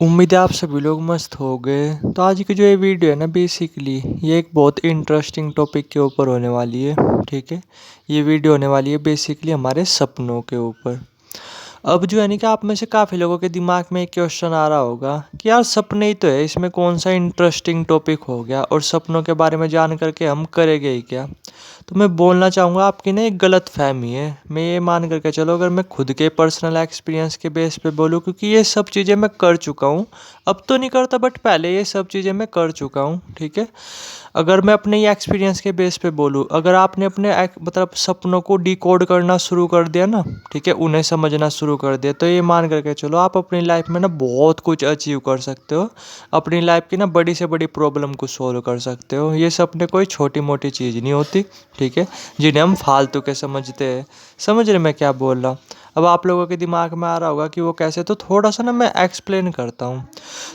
उम्मीद है आप सभी लोग मस्त हो गए। तो आज की जो ये वीडियो है ना, बेसिकली ये एक बहुत इंटरेस्टिंग टॉपिक के ऊपर होने वाली है। ठीक है, ये वीडियो होने वाली है बेसिकली हमारे सपनों के ऊपर। अब जो है नहीं कि आप में से काफ़ी लोगों के दिमाग में एक क्वेश्चन आ रहा होगा कि यार सपने ही तो है, इसमें कौन सा इंटरेस्टिंग टॉपिक हो गया और सपनों के बारे में जान करके हम करेंगे ही क्या। तो मैं बोलना चाहूँगा आपकी ना एक गलत फहमी है। मैं ये मान करके चलो, अगर मैं खुद के पर्सनल एक्सपीरियंस के बेस पे बोलूँ, क्योंकि ये सब चीज़ें मैं कर चुका हूँ। अब तो नहीं करता बट पहले ये सब चीज़ें मैं कर चुका हूँ। ठीक है, अगर मैं अपने ही एक्सपीरियंस के बेस पे बोलूँ, अगर आपने अपने मतलब सपनों को डिकोड करना शुरू कर दिया ना, ठीक है, उन्हें समझना शुरू कर दिया, तो ये मान करके चलो आप अपनी लाइफ में ना बहुत कुछ अचीव कर सकते हो। अपनी लाइफ की ना बड़ी से बड़ी प्रॉब्लम को सोल्व कर सकते हो। ये सपने कोई छोटी मोटी चीज़ नहीं होती, ठीक है, जिन्हें हम फालतू के समझते हैं। समझ रहे मैं क्या बोल रहा हूँ? अब आप लोगों के दिमाग में आ रहा होगा कि वो कैसे, तो थोड़ा सा ना मैं एक्सप्लेन करता हूँ।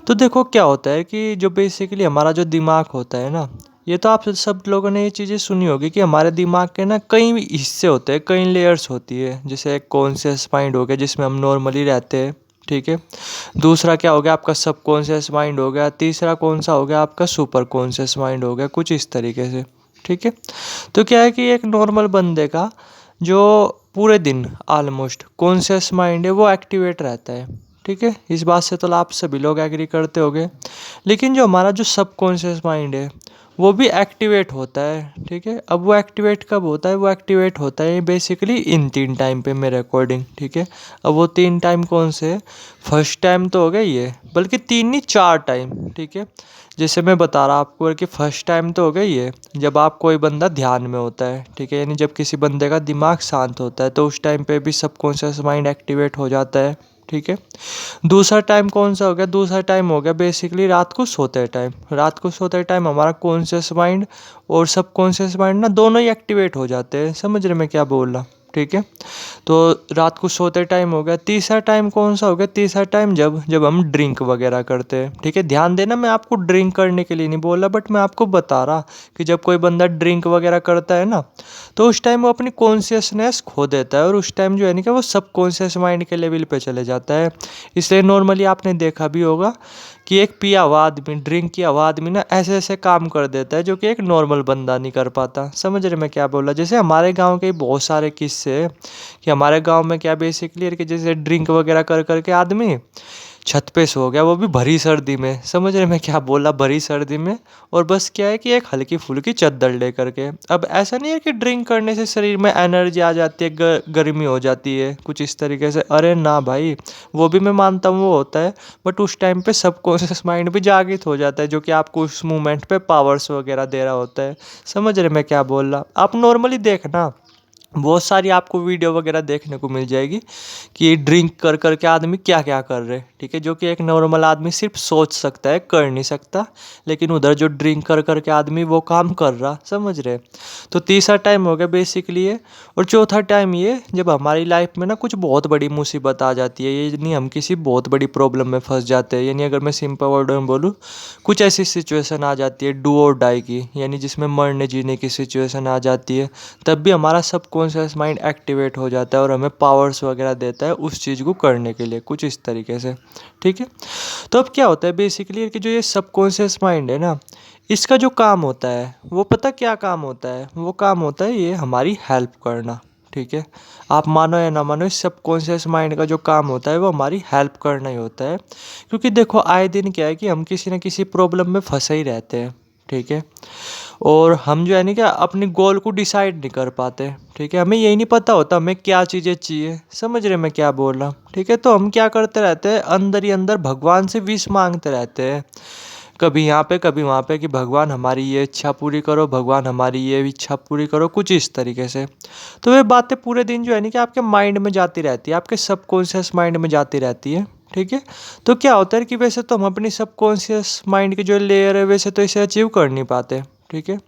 तो देखो क्या होता है कि जो बेसिकली हमारा जो दिमाग होता है ना, ये तो आप सब लोगों ने ये चीज़ें सुनी होगी कि हमारे दिमाग के ना कई हिस्से होते हैं, कई लेयर्स होती है। जैसे एक कॉन्शियस माइंड हो गया जिसमें हम नॉर्मली रहते हैं, ठीक है। दूसरा क्या हो गया, आपका सबकॉन्शियस माइंड हो गया। तीसरा कौन सा हो गया, आपका सुपर कॉन्शियस माइंड हो गया, कुछ इस तरीके से। ठीक है, तो क्या है कि एक नॉर्मल बंदे का जो पूरे दिन ऑलमोस्ट कॉन्शियस माइंड है वो एक्टिवेट रहता है। ठीक है, इस बात से तो आप सभी लोग एग्री करते होंगे। लेकिन जो हमारा जो सबकॉन्शियस माइंड है वो भी एक्टिवेट होता है। ठीक है, अब वो एक्टिवेट कब होता है, वो एक्टिवेट होता है बेसिकली इन 3 टाइम पे मेरे अकॉर्डिंग। ठीक है, अब वो 3 टाइम कौन से है? फर्स्ट टाइम तो हो गया ये, बल्कि 3 नहीं 4 टाइम। ठीक है, जैसे मैं बता रहा आपको कि फर्स्ट टाइम तो हो गया ये, जब आप कोई बंदा ध्यान में होता है। ठीक है, यानी जब किसी बंदे का दिमाग शांत होता है तो उस टाइम पे भी सबकॉन्शियस माइंड एक्टिवेट हो जाता है। ठीक है, दूसरा टाइम कौन सा हो गया? दूसरा टाइम हो गया बेसिकली रात को सोते टाइम। रात को सोते टाइम हमारा कॉन्शियस माइंड और सबकॉन्शियस माइंड ना दोनों ही एक्टिवेट हो जाते हैं। समझ रहे मैं क्या बोल रहा? ठीक है, तो रात को सोते टाइम हो गया। तीसरा टाइम कौन सा हो गया? तीसरा टाइम जब जब हम ड्रिंक वगैरह करते हैं। ठीक है, ध्यान देना, मैं आपको ड्रिंक करने के लिए नहीं बोल रहा, बट मैं आपको बता रहा कि जब कोई बंदा ड्रिंक वगैरह करता है ना, तो उस टाइम वो अपनी कॉन्शियसनेस खो देता है और उस टाइम जो है ना कि वो सबकॉन्शियस माइंड के लेवल पे चले जाता है। इसलिए नॉर्मली आपने देखा भी होगा कि एक पिया हुआ आदमी, ड्रिंक किया हुआ आदमी ना ऐसे ऐसे काम कर देता है जो कि एक नॉर्मल बंदा नहीं कर पाता। समझ रहे मैं क्या बोल रहा? जैसे हमारे गांव के बहुत सारे किस्से हैं कि हमारे गांव में क्या बेसिकली कि जैसे ड्रिंक वगैरह कर करके आदमी छत पे सो गया, वो भी भरी सर्दी में। समझ रहे मैं क्या बोला? भरी सर्दी में। और बस क्या है कि एक हल्की फुल्की चद्दर लेकर के। अब ऐसा नहीं है कि ड्रिंक करने से शरीर में एनर्जी आ जाती है, गर्मी हो जाती है कुछ इस तरीके से। अरे ना भाई, वो भी मैं मानता हूँ वो होता है, बट उस टाइम पे सबकॉन्शियस माइंड भी जागृत हो जाता है जो कि आपको उस मोमेंट पे पावर्स वगैरह दे रहा होता है। समझ रहे मैं क्या बोल रहा? आप नॉर्मली देखना, बहुत सारी आपको वीडियो वगैरह देखने को मिल जाएगी कि ड्रिंक कर कर के आदमी क्या क्या कर रहे हैं। ठीक है, जो कि एक नॉर्मल आदमी सिर्फ सोच सकता है, कर नहीं सकता। लेकिन उधर जो ड्रिंक कर कर के आदमी वो काम कर रहा। समझ रहे? तो तीसरा टाइम हो गया बेसिकली ये। और चौथा टाइम ये, जब हमारी लाइफ में ना कुछ बहुत बड़ी मुसीबत आ जाती है, ये नहीं हम किसी बहुत बड़ी प्रॉब्लम में फंस जाते हैं। यानी अगर मैं सिंपल वर्ड में बोलूँ, कुछ ऐसी सिचुएशन आ जाती है डू और डाई की, यानी जिसमें मरने जीने की सिचुएशन आ जाती है, तब भी हमारा सबकॉन्शियस माइंड एक्टिवेट हो जाता है और हमें पावर्स वगैरह देता है उस चीज़ को करने के लिए, कुछ इस तरीके से। ठीक है, तो अब क्या होता है बेसिकली कि जो ये सबकॉन्शियस माइंड है ना, इसका जो काम होता है वो पता क्या काम होता है? वो काम होता है ये हमारी हेल्प करना। ठीक है, आप मानो या ना मानो, इस सबकॉन्शियस माइंड का जो काम होता है वो हमारी हेल्प करना ही होता है। क्योंकि देखो आए दिन क्या है कि हम किसी न किसी प्रॉब्लम में फंसे ही रहते हैं। ठीक है, और हम जो है ना क्या अपनी गोल को डिसाइड नहीं कर पाते। ठीक है, हमें यही नहीं पता होता हमें क्या चीज़ें चाहिए। समझ रहे मैं क्या बोल रहा हूँ? ठीक है, तो हम क्या करते रहते हैं, अंदर ही अंदर भगवान से विश मांगते रहते हैं, कभी यहाँ पे कभी वहाँ पे, कि भगवान हमारी ये इच्छा पूरी करो, भगवान हमारी ये इच्छा पूरी करो, कुछ इस तरीके से। तो ये बातें पूरे दिन जो है ना कि आपके माइंड में जाती रहती है, आपके सबकॉन्शियस माइंड में जाती रहती है। ठीक है, तो क्या होता है कि वैसे तो हम अपनी सबकॉन्शियस माइंड की जो लेयर है वैसे तो इसे अचीव कर नहीं पाते। ठीक है,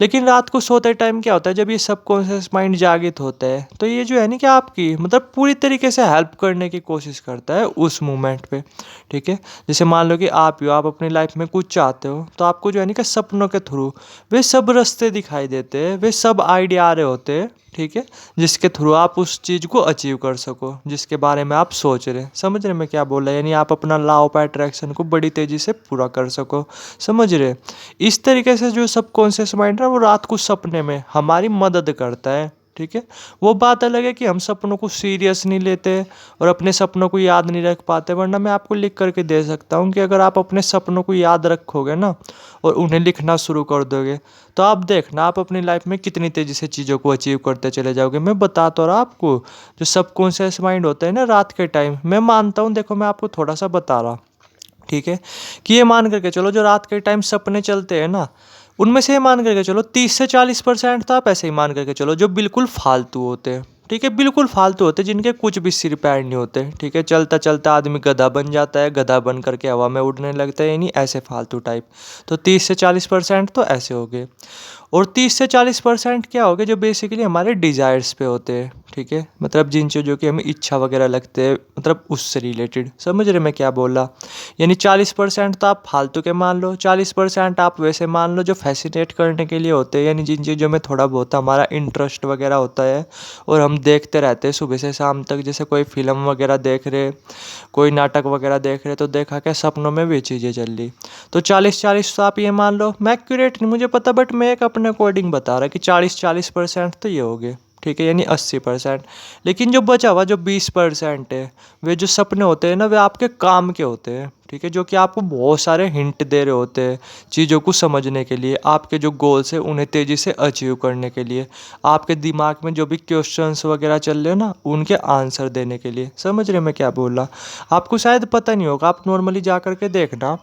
लेकिन रात को सोते टाइम क्या होता है, जब ये सबकॉन्शियस माइंड जागृत होता है तो ये जो है ना कि आपकी मतलब पूरी तरीके से हेल्प करने की कोशिश करता है उस मोमेंट पे। ठीक है, जैसे मान लो कि आप ही हो, आप अपनी लाइफ में कुछ चाहते हो तो आपको जो है ना कि सपनों के थ्रू वे सब रास्ते दिखाई देते हैं, वे सब आइडिया आ रहे होते हैं। ठीक है, जिसके थ्रू आप उस चीज़ को अचीव कर सको जिसके बारे में आप सोच रहे हैं। समझ रहे मैं क्या बोल रहा है, यानी आप अपना लॉ ऑफ अट्रैक्शन को बड़ी तेज़ी से पूरा कर सको। समझ रहे, इस तरीके से जो सबकॉन्शियस माइंड है वो रात को सपने में हमारी मदद करता है। ठीक है, वो बात अलग है कि हम सपनों को सीरियस नहीं लेते और अपने सपनों को याद नहीं रख पाते, वरना मैं आपको लिख करके दे सकता हूँ कि अगर आप अपने सपनों को याद रखोगे ना और उन्हें लिखना शुरू कर दोगे तो आप देखना आप अपनी लाइफ में कितनी तेज़ी से चीज़ों को अचीव करते चले जाओगे। मैं बता तो रहा आपको, जो सबकॉन्शियस माइंड होता है ना रात के टाइम, मैं मानता हूँ, देखो मैं आपको थोड़ा सा बता रहा। ठीक है, कि ये मान करके चलो जो रात के टाइम सपने चलते हैं ना, उनमें से ये मान करके चलो 30 से 40% तो आप ऐसे ही मान करके चलो जो बिल्कुल फालतू होते हैं। ठीक है, बिल्कुल फालतू होते हैं, जिनके कुछ भी सिर पैर नहीं होते। ठीक है, चलता चलता आदमी गधा बन जाता है, गधा बन करके हवा में उड़ने लगता है, यानी ऐसे फालतू टाइप। तो 30 से 40% तो ऐसे हो गए। और 30 से 40% क्या हो गए जो बेसिकली हमारे डिज़ायर्स पे होते हैं। ठीक है, मतलब जिन चीज़ों की हमें इच्छा वगैरह लगते हैं, मतलब उससे रिलेटेड। समझ रहे मैं क्या बोला, यानी 40% तो आप फालतू के मान लो, 40% आप वैसे मान लो जो फैसिनेट करने के लिए होते हैं, यानी जिन चीज़ों में थोड़ा बहुत हमारा इंटरेस्ट वगैरह होता है और हम देखते रहते हैं सुबह से शाम तक। जैसे कोई फिल्म वगैरह देख रहे, कोई नाटक वगैरह देख रहे, तो देखा क्या सपनों में भी चीज़ें चल रही। तो 40-40 तो आप ये मान लो, मैं एक्यूरेट नहीं मुझे पता, बट मैं एक अपने अकॉर्डिंग बता रहा कि 40-40% तो ये हो गए। ठीक है, यानी 80%। लेकिन जो बचा हुआ जो 20% है, वे जो सपने होते हैं ना, वे आपके काम के होते हैं। ठीक है, जो कि आपको बहुत सारे हिंट दे रहे होते हैं चीज़ों को समझने के लिए, आपके जो गोल्स है उन्हें तेज़ी से अचीव करने के लिए, आपके दिमाग में जो भी क्वेश्चंस वगैरह चल रहे हैं ना उनके आंसर देने के लिए। समझ रहे मैं क्या बोल रहा, आपको शायद पता नहीं होगा, आप नॉर्मली जा करके देखना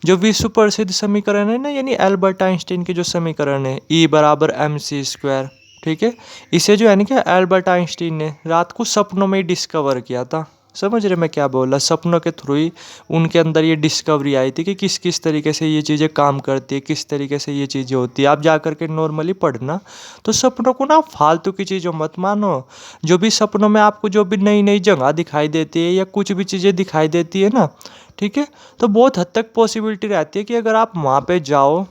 जो विश्व प्रसिद्ध समीकरण है ना, यानी एल्बर्ट आइंस्टीन के जो समीकरण है E = mc²। ठीक है, इसे जो है ना क्या एल्बर्ट आइंस्टीन ने रात को सपनों में ही डिस्कवर किया था। समझ रहे मैं क्या बोल रहा, सपनों के थ्रू ही उनके अंदर ये डिस्कवरी आई थी कि किस किस तरीके से ये चीज़ें काम करती है, किस तरीके से ये चीज़ें होती है। आप जा करके नॉर्मली पढ़ना। तो सपनों को ना फालतू की चीज़ों मत मानो। जो भी सपनों में आपको जो भी नई नई जगह दिखाई देती है या कुछ भी चीज़ें दिखाई देती है ना, ठीक है, तो बहुत हद तक पॉसिबिलिटी रहती है कि अगर आप वहाँ पे जाओ,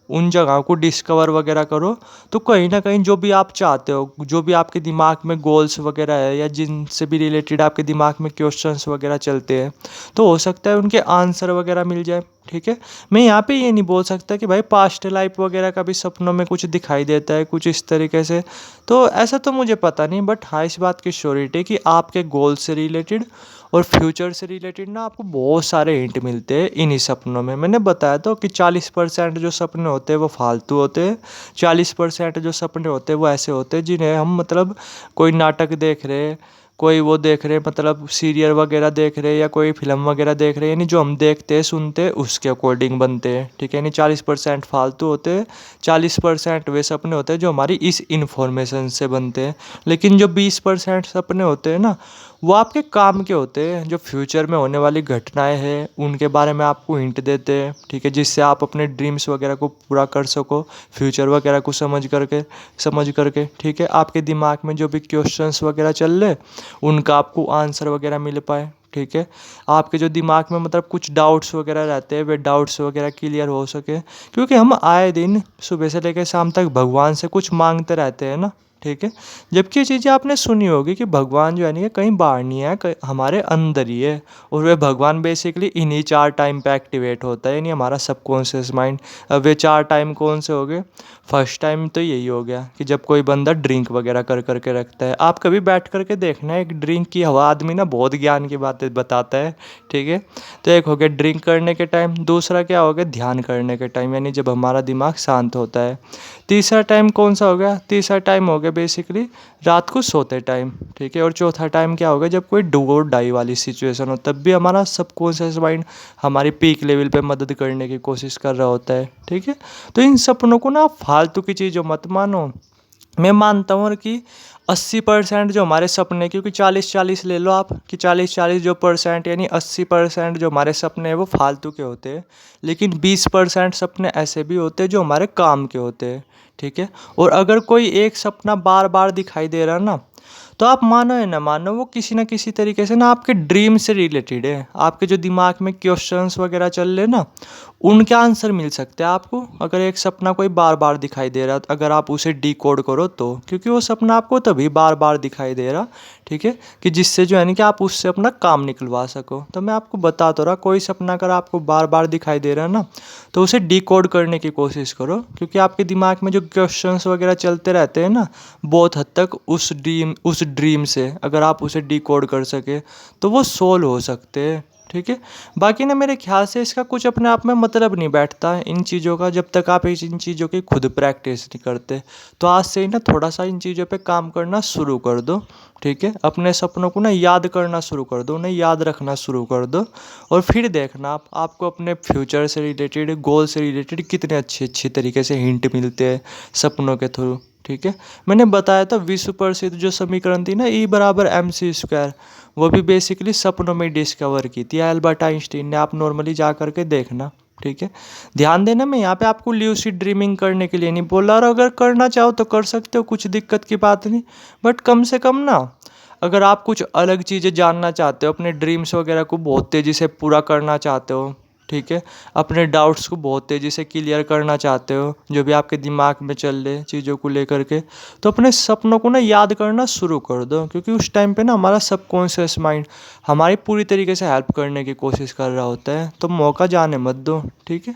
उन जगहों को डिस्कवर वगैरह करो, तो कहीं ना कहीं जो भी आप चाहते हो, जो भी आपके दिमाग में गोल्स वगैरह है या जिनसे भी रिलेटेड आपके दिमाग में क्वेश्चंस वगैरह चलते हैं, तो हो सकता है उनके आंसर वगैरह मिल जाए। ठीक है, मैं यहाँ पे ये नहीं बोल सकता कि भाई पास्ट लाइफ वगैरह का भी सपनों में कुछ दिखाई देता है कुछ इस तरीके से, तो ऐसा तो मुझे पता नहीं, बट हाँ इस बात की श्योरिटी है कि आपके गोल से रिलेटेड और फ्यूचर से रिलेटेड ना आपको बहुत सारे हिंट मिलते हैं इन्हीं सपनों में। मैंने बताया तो कि 40% जो सपने होते हैं वो फालतू होते हैं, 40% जो सपने होते हैं वो ऐसे होते हैं जिन्हें हम मतलब कोई नाटक देख रहे, कोई वो देख रहे, मतलब सीरियल वगैरह देख रहे या कोई फिल्म वगैरह देख रहे, यानी जो हम देखते हैं सुनते हैं उसके अकॉर्डिंग बनते हैं। ठीक है, यानी 40% फालतू होते हैं, 40% वे सपने होते हैं जो हमारी इस इन्फॉर्मेशन से बनते हैं। लेकिन जो 20% सपने होते हैं ना, वो आपके काम के होते हैं, जो फ्यूचर में होने वाली घटनाएं हैं उनके बारे में आपको हिंट देते हैं। ठीक है, जिससे आप अपने ड्रीम्स वगैरह को पूरा कर सको, फ्यूचर वगैरह को समझ करके। ठीक है, आपके दिमाग में जो भी क्वेश्चंस वगैरह चल रहे उनका आपको आंसर वगैरह मिल पाए। ठीक है, आपके जो दिमाग में मतलब कुछ डाउट्स वगैरह रहते हैं वे डाउट्स वगैरह क्लियर हो सके, क्योंकि हम आए दिन सुबह से लेकर शाम तक भगवान से कुछ मांगते रहते हैं ना। ठीक है, जबकि ये चीज़ें आपने सुनी होगी कि भगवान जो है नहीं कहीं बाहर नहीं है, हमारे अंदर ही है। और वे भगवान बेसिकली इन्हीं 4 टाइम पे एक्टिवेट होता है, यानी हमारा सबकॉन्शियस माइंड। अब वे 4 टाइम कौन से हो गए, फर्स्ट टाइम तो यही हो गया कि जब कोई बंदा ड्रिंक वगैरह कर करके रखता है। आप कभी बैठ करके देखना, एक ड्रिंक की हवा आदमी ना बहुत ज्ञान की बातें बताता है। ठीक है, तो एक हो गया ड्रिंक करने के टाइम, दूसरा क्या हो गया ध्यान करने के टाइम, यानी जब हमारा दिमाग शांत होता है। तीसरा टाइम कौन सा हो गया, तीसरा टाइम हो गया बेसिकली रात को सोते टाइम। ठीक है, और चौथा टाइम क्या होगा, जब कोई डू और डाई वाली सिचुएशन हो, तब भी हमारा सबकॉन्शियस माइंड हमारी पीक लेवल पे मदद करने की कोशिश कर रहा होता है। ठीक है, तो इन सपनों को ना फालतू की चीज़ों मत मानो, मैं मानता हूँ कि 80% जो हमारे सपने, क्योंकि 40-40 ले लो आप कि 40-40 जो परसेंट यानी 80% जो हमारे सपने हैं वो फालतू के होते हैं, लेकिन 20% सपने ऐसे भी होते हैं जो हमारे काम के होते हैं। ठीक है। और अगर कोई एक सपना बार बार दिखाई दे रहा ना, तो आप मानो या ना मानो वो किसी ना किसी तरीके से ना आपके ड्रीम से रिलेटेड है। आपके जो दिमाग में क्वेश्चंस वगैरह चल रहे ना, उनके आंसर मिल सकते हैं आपको, अगर एक सपना कोई बार बार दिखाई दे रहा अगर आप उसे डिकोड करो तो, क्योंकि वो सपना आपको तभी बार बार दिखाई दे रहा। ठीक है, कि जिससे जो है ना कि आप उससे अपना काम निकलवा सको। तो मैं आपको बता तो रहा, कोई सपना अगर आपको बार बार दिखाई दे रहा है ना, तो उसे डिकोड करने की कोशिश करो, क्योंकि आपके दिमाग में जो क्वेश्चंस वगैरह चलते रहते हैं ना, बहुत हद तक उस ड्रीम से अगर आप उसे डिकोड कर सके तो वो सोल्व हो सकते हैं। ठीक है। बाकी ना मेरे ख्याल से इसका कुछ अपने आप में मतलब नहीं बैठता इन चीज़ों का, जब तक आप इन चीज़ों की खुद प्रैक्टिस नहीं करते। तो आज से ही ना थोड़ा सा इन चीज़ों पे काम करना शुरू कर दो। ठीक है, अपने सपनों को ना याद करना शुरू कर दो, उन्हें याद रखना शुरू कर दो, और फिर देखना आपको अपने फ्यूचर से रिलेटेड, गोल से रिलेटेड कितने अच्छे अच्छे तरीके से हिंट मिलते हैं सपनों के थ्रू। ठीक है। मैंने बताया था विश्व प्रसिद्ध जो समीकरण थी ना, E = mc², वो भी बेसिकली सपनों में डिस्कवर की थी एल्बर्ट आइंस्टीन ने। आप नॉर्मली जा करके देखना। ठीक है। ध्यान देना, मैं यहाँ पे आपको ल्यूसिड ड्रीमिंग करने के लिए नहीं बोल रहा, और अगर करना चाहो तो कर सकते हो, कुछ दिक्कत की बात नहीं। बट कम से कम ना, अगर आप कुछ अलग चीज़ें जानना चाहते हो, अपने ड्रीम्स वगैरह को बहुत तेज़ी से पूरा करना चाहते हो, ठीक है, अपने डाउट्स को बहुत तेज़ी से क्लियर करना चाहते हो, जो भी आपके दिमाग में चल रहे चीज़ों को लेकर के, तो अपने सपनों को ना याद करना शुरू कर दो, क्योंकि उस टाइम पे ना हमारा सबकॉन्शियस माइंड हमारी पूरी तरीके से हेल्प करने की कोशिश कर रहा होता है। तो मौका जाने मत दो। ठीक है।